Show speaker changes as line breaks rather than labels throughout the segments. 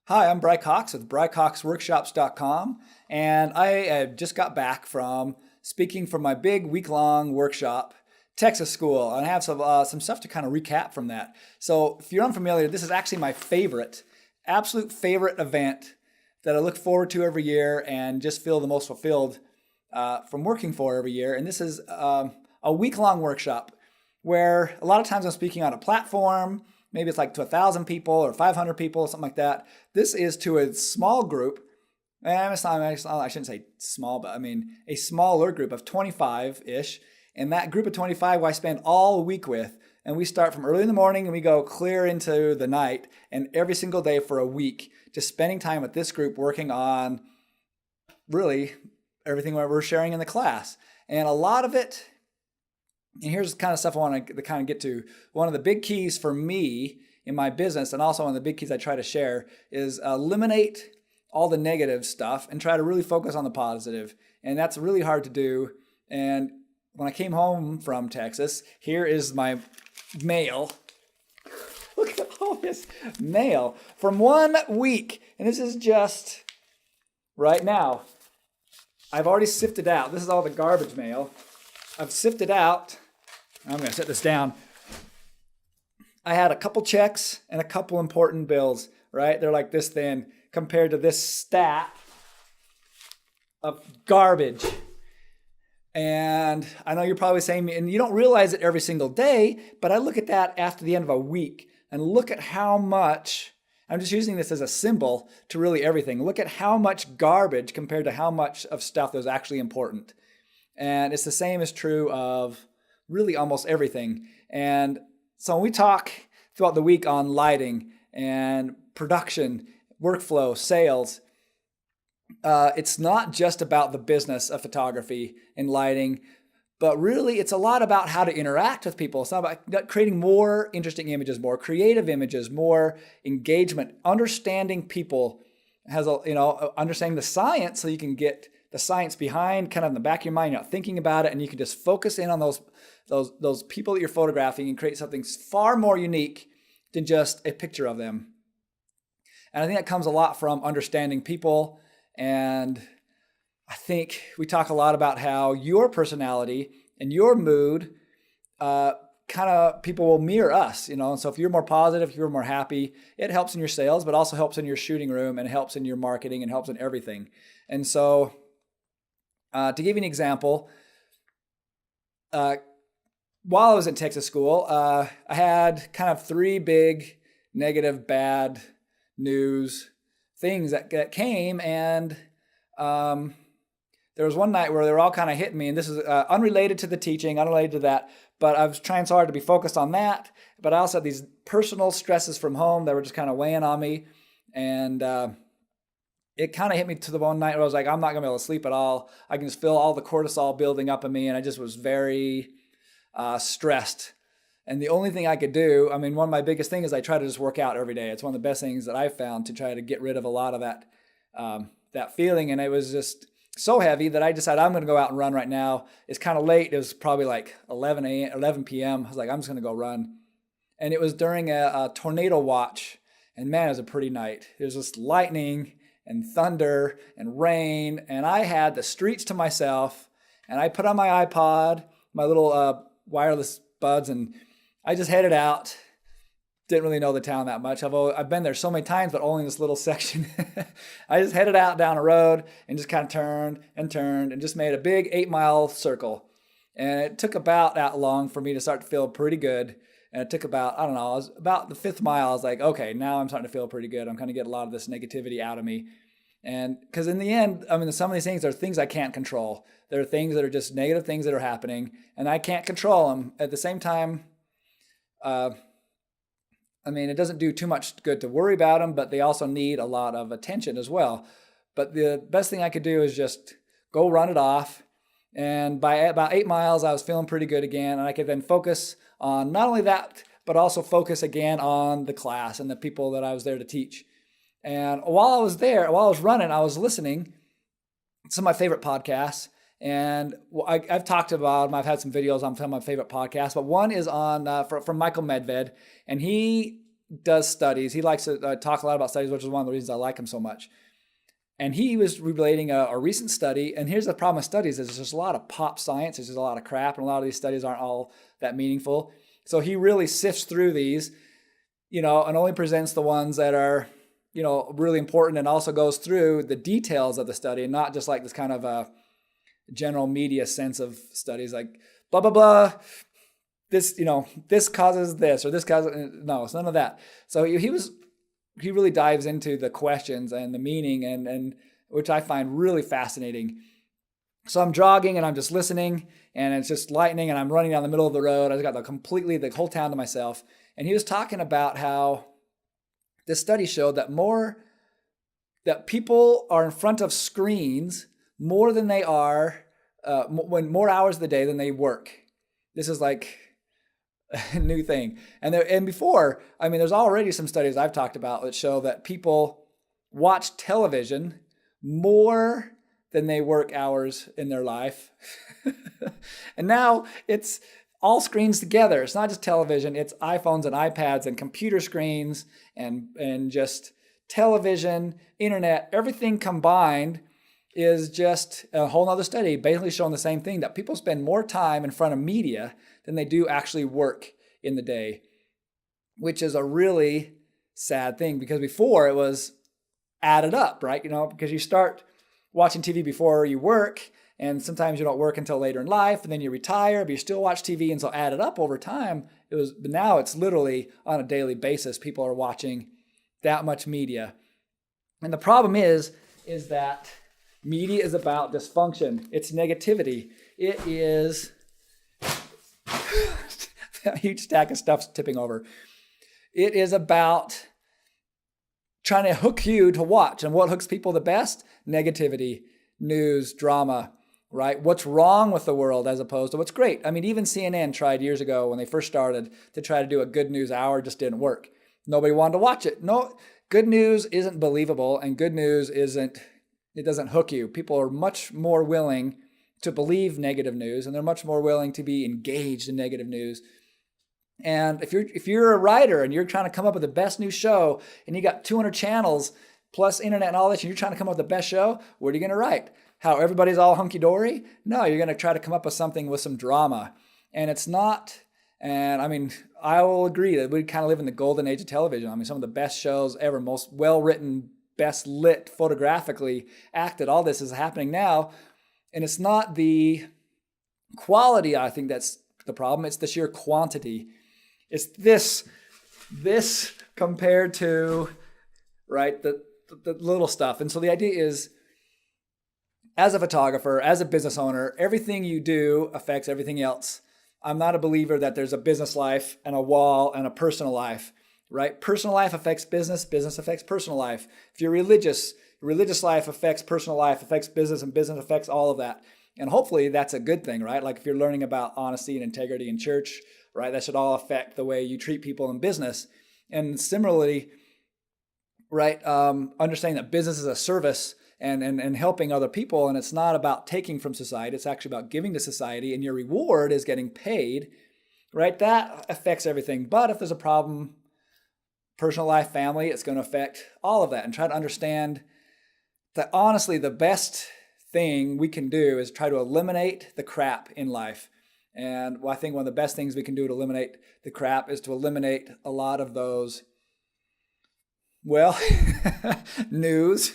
Hi, I'm Bry Cox with BryCoxWORKSHOPS.com, and I just got back from speaking for my big week-long workshop, Texas School, and I have some stuff to kind of recap from that. So if you're unfamiliar, this is actually my absolute favorite event that I look forward to every year and just feel the most fulfilled from working for every year. And this is a week-long workshop where a lot of times I'm speaking on a platform. Maybe it's like to 1,000 people or 500 people, something like that. This is to a small group. And I shouldn't say small, but I mean a smaller group of 25-ish. And that group of 25 I spend all week with. And we start from early in the morning and we go clear into the night. And every single day for a week, just spending time with this group working on really everything that we're sharing in the class. And a lot of it, and here's the kind of stuff I want to kind of get to. One of the big keys for me in my business, and also one of the big keys I try to share, is eliminate all the negative stuff and try to really focus on the positive. And that's really hard to do. And when I came home from Texas, here is my mail. Look at all this mail from 1 week. And this is just right now. I've already sifted out. This is all the garbage mail. I've sifted out. I'm going to set this down. I had a couple checks and a couple important bills, right? They're like this thin compared to this stack of garbage. And I know you're probably saying, and you don't realize it every single day, but I look at that after the end of a week and look at how much, I'm just using this as a symbol to really everything. Look at how much garbage compared to how much of stuff that was actually important. And it's the same is true of really almost everything. And so when we talk throughout the week on lighting and production, workflow, sales, it's not just about the business of photography and lighting, but really it's a lot about how to interact with people. It's not about creating more interesting images, more creative images, more engagement, understanding people, understanding the science so you can get the science behind kind of in the back of your mind. You're not thinking about it, and you can just focus in on those people that you're photographing and create something far more unique than just a picture of them. And I think that comes a lot from understanding people. And I think we talk a lot about how your personality and your mood kind of people will mirror us, And so if you're more positive, if you're more happy, it helps in your sales, but also helps in your shooting room and helps in your marketing and helps in everything. And so to give you an example, while I was in Texas School, I had kind of 3 big negative, bad news things that came. And there was one night where they were all kind of hitting me. And this is unrelated to the teaching, unrelated to that. But I was trying so hard to be focused on that. But I also had these personal stresses from home that were just kind of weighing on me. And it kind of hit me to the one night where I was like, I'm not going to be able to sleep at all. I can just feel all the cortisol building up in me. And I just was very stressed. And the only thing I could do, one of my biggest things is I try to just work out every day. It's one of the best things that I've found to try to get rid of a lot of that feeling. And it was just so heavy that I decided I'm going to go out and run right now. It's kind of late. It was probably like 11 p.m. I was like, I'm just going to go run. And it was during a tornado watch. And man, it was a pretty night. There was just lightning and thunder and rain. And I had the streets to myself. And I put on my iPod, my little wireless buds, and I just headed out. Didn't really know the town that much. I've been there so many times, but only in this little section. I just headed out down a road and just kind of turned and just made a big 8-mile circle. And it took about that long for me to start to feel pretty good. And it took about, I don't know, about the 5th mile. I was like, okay, now I'm starting to feel pretty good. I'm kind of getting a lot of this negativity out of me. And because in the end, some of these things are things I can't control. There are things that are just negative things that are happening, and I can't control them. At the same time, it doesn't do too much good to worry about them, but they also need a lot of attention as well. But the best thing I could do is just go run it off. And by about 8 miles, I was feeling pretty good again. And I could then focus on not only that, but also focus again on the class and the people that I was there to teach. And while I was running, I was listening to some of my favorite podcasts. And I've talked about them. I've had some videos on some of my favorite podcasts, but one is on from Michael Medved, and he does studies. He likes to talk a lot about studies, which is one of the reasons I like him so much. And he was relating a recent study. And here's the problem with studies is there's just a lot of pop science. There's just a lot of crap. And a lot of these studies aren't all that meaningful. So he really sifts through these, and only presents the ones that are, really important, and also goes through the details of the study, and not just like this kind of a general media sense of studies like blah, blah, blah. This, this causes this, or this causes, no, it's none of that. So he really dives into the questions and the meaning, and which I find really fascinating. So I'm jogging and I'm just listening, and it's just lightning, and I'm running down the middle of the road. I got the whole town to myself. And he was talking about how this study showed that people are in front of screens more than they are, more hours of the day than they work. This is like a new thing. And before, there's already some studies I've talked about that show that people watch television more than they work hours in their life. And now it's all screens together. It's not just television, it's iPhones and iPads and computer screens and just television, internet, everything combined is just a whole nother study basically showing the same thing, that people spend more time in front of media than they do actually work in the day, which is a really sad thing, because before it was added up, right? Because you start watching TV before you work, and sometimes you don't work until later in life, and then you retire, but you still watch TV, and so added up over time, but now it's literally on a daily basis. People are watching that much media. And the problem is that media is about dysfunction. It's negativity. It is a huge stack of stuff's tipping over. It is about trying to hook you to watch. And what hooks people the best? Negativity, news, drama, right? What's wrong with the world as opposed to what's great. Even CNN tried years ago when they first started to try to do a good news hour, just didn't work. Nobody wanted to watch it. No, good news isn't believable, and good news it doesn't hook you. People are much more willing to believe negative news, and they're much more willing to be engaged in negative news. And if you're a writer and you're trying to come up with the best new show, and you got 200 channels plus internet and all this, and you're trying to come up with the best show, what are you going to write? How everybody's all hunky-dory? No, you're going to try to come up with something with some drama. And it's not, and I will agree that we kind of live in the golden age of television. Some of the best shows ever, most well-written, best lit, photographically acted, all this is happening now. And it's not the quality, I think, that's the problem. It's the sheer quantity. It's this compared to, right, the little stuff. And so the idea is, as a photographer, as a business owner, everything you do affects everything else. I'm not a believer that there's a business life and a wall and a personal life, right? Personal life affects business, business affects personal life. If you're religious life affects personal life, affects business, and business affects all of that. And hopefully that's a good thing, right? Like if you're learning about honesty and integrity in church, right, that should all affect the way you treat people in business. And similarly, right, understanding that business is a service and helping other people, and it's not about taking from society, it's actually about giving to society, and your reward is getting paid, right? That affects everything. But if there's a problem, personal life, family, it's going to affect all of that. And try to understand that honestly, the best thing we can do is try to eliminate the crap in life. And I think one of the best things we can do to eliminate the crap is to eliminate a lot of those, well, news,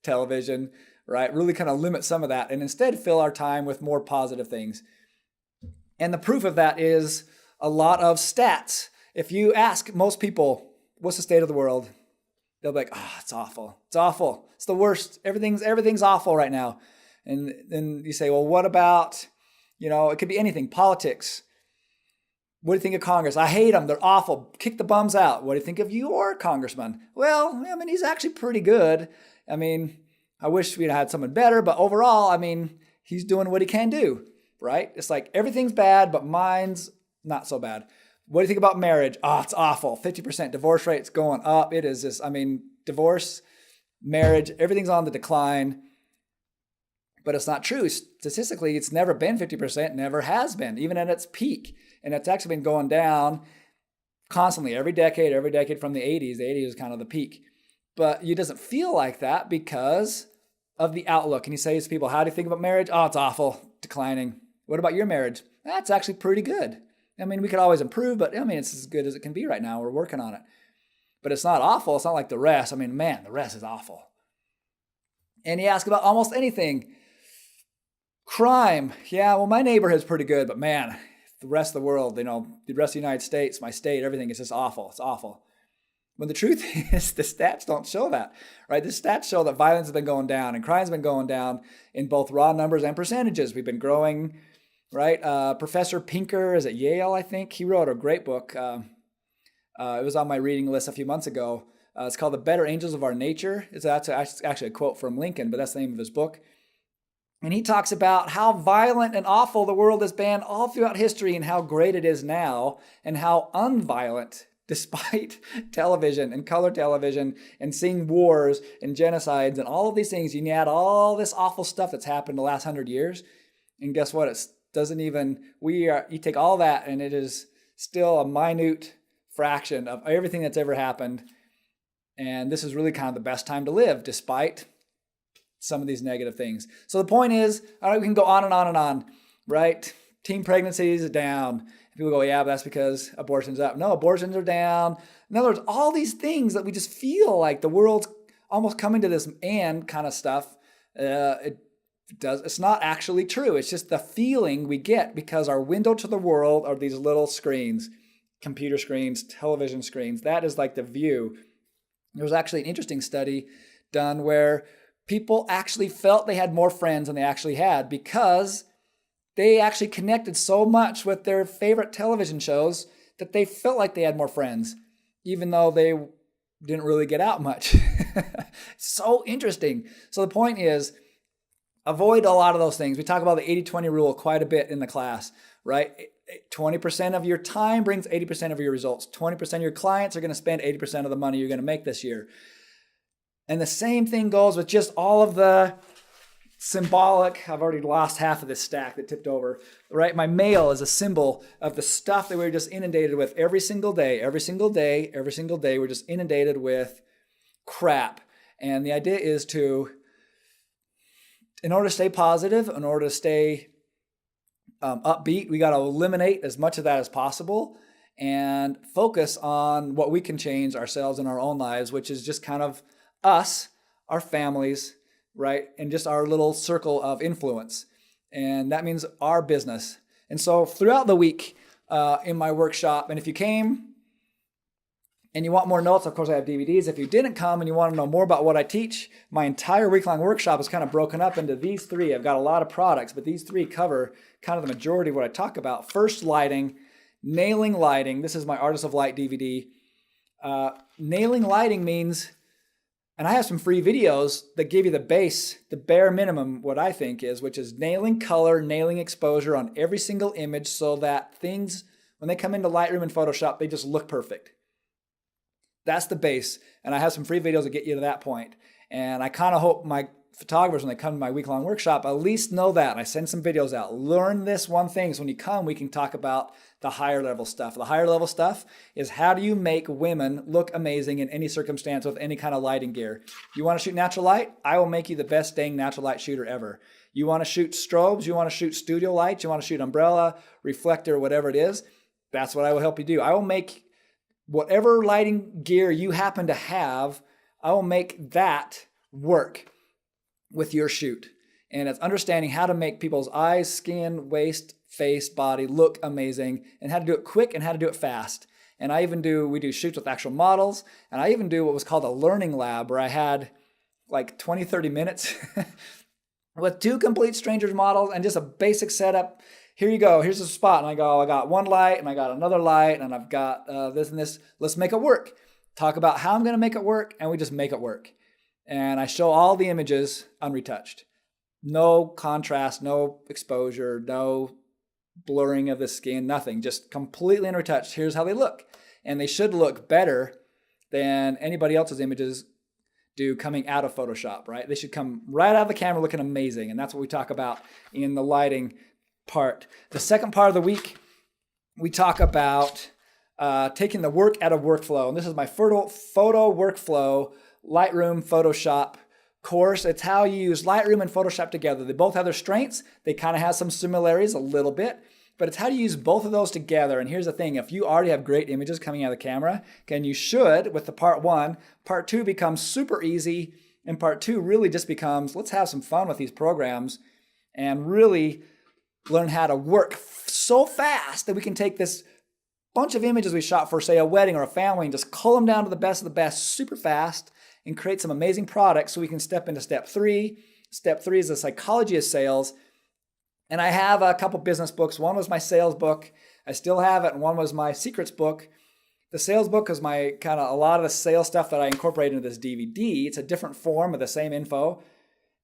television, right? Really kind of limit some of that and instead fill our time with more positive things. And the proof of that is a lot of stats. If you ask most people, what's the state of the world? They'll be like, oh, it's awful. It's awful. It's the worst. Everything's awful right now. And then you say, well, what about, it could be anything, politics. What do you think of Congress? I hate them. They're awful. Kick the bums out. What do you think of your congressman? Well, he's actually pretty good. I wish we'd had someone better, but overall, he's doing what he can do, right? It's like everything's bad, but mine's not so bad. What do you think about marriage? Oh, it's awful. 50% divorce rate's going up. It is just, divorce, marriage, everything's on the decline. But it's not true. Statistically, it's never been 50%, never has been, even at its peak. And it's actually been going down constantly, every decade from the 80s. The 80s was kind of the peak. But it doesn't feel like that because of the outlook. And you say to people, how do you think about marriage? Oh, it's awful, declining. What about your marriage? That's actually pretty good. I mean, we could always improve, but I mean, it's as good as it can be right now. We're working on it. But it's not awful. It's not like the rest. I mean, man, the rest is awful. And you ask about almost anything. Crime. Yeah, well, my neighborhood's pretty good, but man, the rest of the world, the rest of the United States, my state, everything is just awful. It's awful. When the truth is, the stats don't show that, right? The stats show that violence has been going down and crime's been going down in both raw numbers and percentages. We've been growing, right? Professor Pinker is at Yale, I think. He wrote a great book. It was on my reading list a few months ago. It's called The Better Angels of Our Nature. That's actually a quote from Lincoln, but that's the name of his book. And he talks about how violent and awful the world has been all throughout history and how great it is now and how unviolent, despite television and color television and seeing wars and genocides and all of these things, you add all this awful stuff that's happened the last 100 years. And guess what? You take all that and it is still a minute fraction of everything that's ever happened. And this is really kind of the best time to live, despite some of these negative things. So the point is, all right, we can go on and on and on, right? Teen pregnancies are down. And people go, yeah, but that's because abortion's up. No, abortions are down. In other words, all these things that we just feel like the world's almost coming to this end kind of stuff, it's not actually true. It's just the feeling we get because our window to the world are these little screens, computer screens, television screens. That is like the view. There was actually an interesting study done where people actually felt they had more friends than they actually had because they actually connected so much with their favorite television shows that they felt like they had more friends, even though they didn't really get out much. So interesting. So the point is, avoid a lot of those things. We talk about the 80-20 rule quite a bit in the class, right? 20% of your time brings 80% of your results. 20% of your clients are going to spend 80% of the money you're going to make this year. And the same thing goes with just all of the symbolic. I've already lost half of this stack that tipped over, right? My mail is a symbol of the stuff that we're just inundated with every single day. We're just inundated with crap. And the idea is in order to stay positive, in order to stay upbeat, we got to eliminate as much of that as possible and focus on what we can change ourselves in our own lives, which is just kind of us, our families, right? And just our little circle of influence. And that means our business. And so throughout the week in my workshop, and if you came and you want more notes, of course I have DVDs. If you didn't come and you want to know more about what I teach, my entire week-long workshop is kind of broken up into these three. I've got a lot of products, but these three cover kind of the majority of what I talk about. First, lighting, nailing lighting. This is my Artists of Light DVD. Nailing lighting means, and I have some free videos that give you the base, the bare minimum, what I think is, which is nailing color, nailing exposure on every single image so that things, when they come into Lightroom and Photoshop, they just look perfect. That's the base. And I have some free videos that get you to that point. And I kind of hope my photographers, when they come to my week-long workshop, at least know that. And I send some videos out. Learn this one thing. So when you come, we can talk about the higher level stuff. The higher level stuff is how do you make women look amazing in any circumstance with any kind of lighting gear. You want to shoot natural light? I will make you the best dang natural light shooter ever. You want to shoot strobes? You want to shoot studio lights? You want to shoot umbrella, reflector, whatever it is? That's what I will help you do. I will make whatever lighting gear you happen to have, I will make that work with your shoot. And it's understanding how to make people's eyes, skin, waist, face, body look amazing, and how to do it quick and how to do it fast. And we do shoots with actual models, and I even do what was called a learning lab where I had like 20, 30 minutes with two complete strangers models and just a basic setup. Here you go, here's the spot. And I got one light and I got another light and I've got this and this. Let's make it work. Talk about how I'm gonna make it work, and we just make it work. And I show all the images unretouched. No contrast, no exposure, no blurring of the skin, nothing. Just completely unretouched. Here's how they look. And they should look better than anybody else's images do coming out of Photoshop, right? They should come right out of the camera looking amazing. And that's what we talk about in the lighting part. The second part of the week, we talk about taking the work out of workflow. And this is my photo workflow Lightroom Photoshop course. It's how you use Lightroom and Photoshop together. They both have their strengths. They kind of have some similarities a little bit, but it's how to use both of those together. And here's the thing, if you already have great images coming out of the camera, and you should with the part one, part two becomes super easy, and part two really just becomes, let's have some fun with these programs and really learn how to work so fast that we can take this bunch of images we shot for, say, a wedding or a family, and just cull them down to the best of the best super fast and create some amazing products so we can step into step three. Step three is the psychology of sales. And I have a couple business books. One was my sales book. I still have it. And one was my secrets book. The sales book is my kind of a lot of the sales stuff that I incorporated into this DVD. It's a different form of the same info.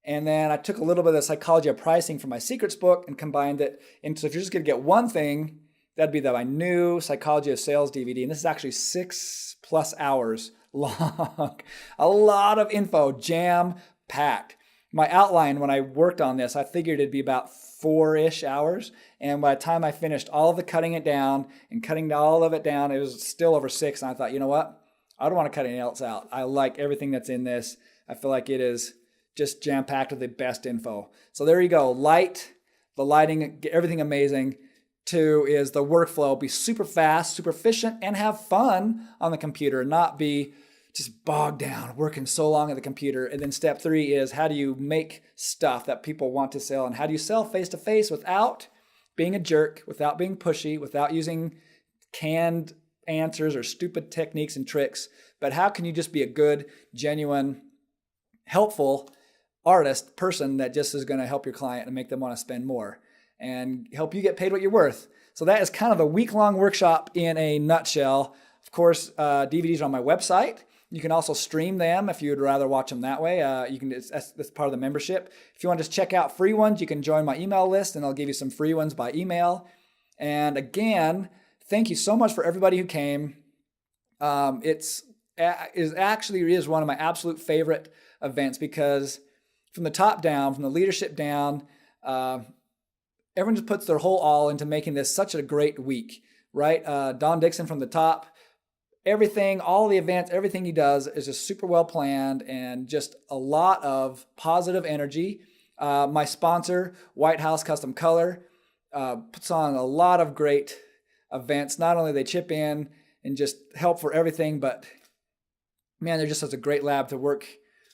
And then I took a little bit of the psychology of pricing from my secrets book and combined it into, if you're just going to get one thing, that'd be my new psychology of sales DVD. And this is actually 6+ hours long. A lot of info, jam-packed. My outline when I worked on this, I figured it'd be about 4-ish hours. And by the time I finished all of the cutting it down and cutting all of it down, it was still over 6. And I thought, you know what? I don't want to cut anything else out. I like everything that's in this. I feel like it is just jam-packed with the best info. So there you go. The lighting, everything amazing. 2 is the workflow. Be super fast, super efficient, and have fun on the computer, not be just bogged down working so long at the computer. And then step 3 is how do you make stuff that people want to sell, and how do you sell face-to-face without being a jerk, without being pushy, without using canned answers or stupid techniques and tricks, but how can you just be a good, genuine, helpful artist person that just is going to help your client and make them want to spend more and help you get paid what you're worth. So that is kind of the week-long workshop in a nutshell. Of course, DVDs are on my website. You can also stream them if you would rather watch them that way. That's part of the membership. If you want to just check out free ones, you can join my email list, and I'll give you some free ones by email. And again, thank you so much for everybody who came. It is one of my absolute favorite events because from the top down, from the leadership down, everyone just puts their whole all into making this such a great week, right? Don Dixon from the top, everything, all the events, everything he does is just super well planned and just a lot of positive energy. My sponsor, White House Custom Color, puts on a lot of great events. Not only they chip in and just help for everything, but man, they're just such a great lab to work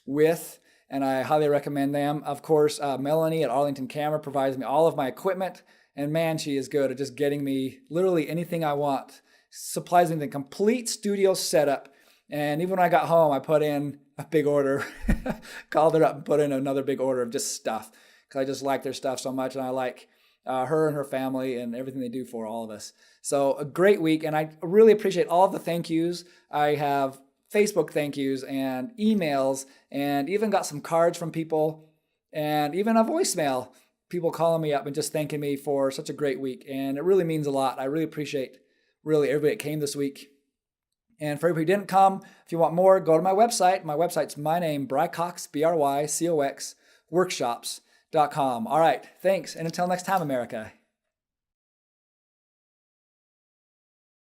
with. And I highly recommend them. Of course, Melanie at Arlington Camera provides me all of my equipment. And man, she is good at just getting me literally anything I want. Supplies me the complete studio setup. And even when I got home, I put in a big order. Called her up and put in another big order of just stuff. Because I just like their stuff so much. And I like her and her family and everything they do for all of us. So a great week. And I really appreciate all of the thank yous. I have Facebook thank yous and emails, and even got some cards from people, and even a voicemail, people calling me up and just thanking me for such a great week. And it really means a lot. I really appreciate everybody that came this week. And for everybody who didn't come, if you want more, go to my website. My website's my name, Bry Cox, BryCox, workshops.com. All right, thanks. And until next time, America.